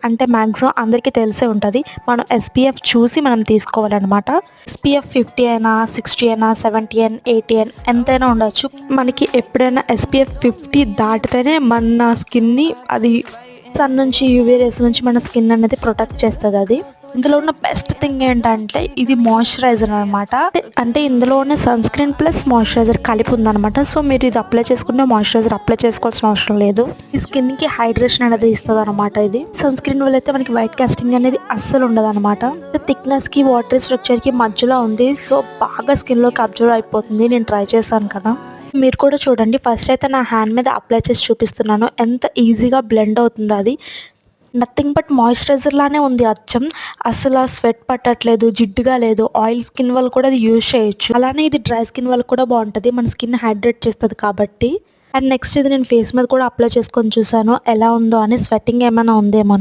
అంటే మ్యాక్సిమం అందరికీ తెలిసే ఉంటది. మనం ఎస్‌పీఎఫ్ చూసి మనం తీసుకోవాలనమాట. ఎస్‌పీఎఫ్ 50 అయినా, 60 అయినా, 70 80 ఎంతైనా ఉండొచ్చు. మనకి ఎప్పుడైనా ఎస్‌పీఎఫ్ 50 దాటితేనే మన స్కిన్‌ని అది సన్ నుంచి, యూవీ రేస్ నుంచి మన స్కిన్ అనేది ప్రొటెక్ట్ చేస్తదది. ఇందులో ఉన్న బెస్ట్ థింగ్ ఏంటంటే ఇది మాయిశ్చరైజర్ అనమాట. అంటే ఇందులోనే సన్ స్క్రీన్ ప్లస్ మాయిశ్చరైజర్ కలిపి ఉందనమాట. సో మీరు ఇది అప్లై చేసుకుంటే మాయిశ్చరైజర్ అప్లై చేసుకోవాల్సిన అవసరం లేదు. ఈ స్కిన్‌కి హైడ్రేషన్ అనేది ఇస్తదనమాట ఇది. సన్ స్క్రీన్ వల్ల అయితే మనకి వైట్ కాస్టింగ్ అనేది అస్సలు ఉండదనమాట. థిక్‌నెస్‌కి, వాటర్ స్ట్రక్చర్‌కి మధ్యలో ఉంది. సో బాగా స్కిన్‌లోకి అబ్జర్వ్ అయిపోతుంది. నేను ట్రై చేశాను కదా! మీరు కూడా చూడండి. ఫస్ట్ అయితే నా హ్యాండ్ మీద అప్లై చేసి చూపిస్తున్నాను. ఎంత ఈజీగా బ్లెండ్ అవుతుందో అది. నథింగ్ బట్ మాయిశ్చరైజర్ లానే ఉంది అచ్చం. అసల స్వెట్ పట్టట్లేదు, జిడ్డుగా లేదు. ఆయిల్ స్కిన్ వాళ్ళు కూడా అది యూజ్ చేయొచ్చు. అలానే ఇది డ్రై స్కిన్ వాళ్ళకి కూడా బావుంటది. మన స్కిన్ హైడ్రేట్ చేస్తది కాబట్టి. అండ్ నెక్స్ట్ ఇది నేను ఫేస్ మీద కూడా అప్లై చేసుకొని చూసాను. ఎలా ఉందో అని స్వెట్టింగ్ ఏమైనా ఉందేమోనని.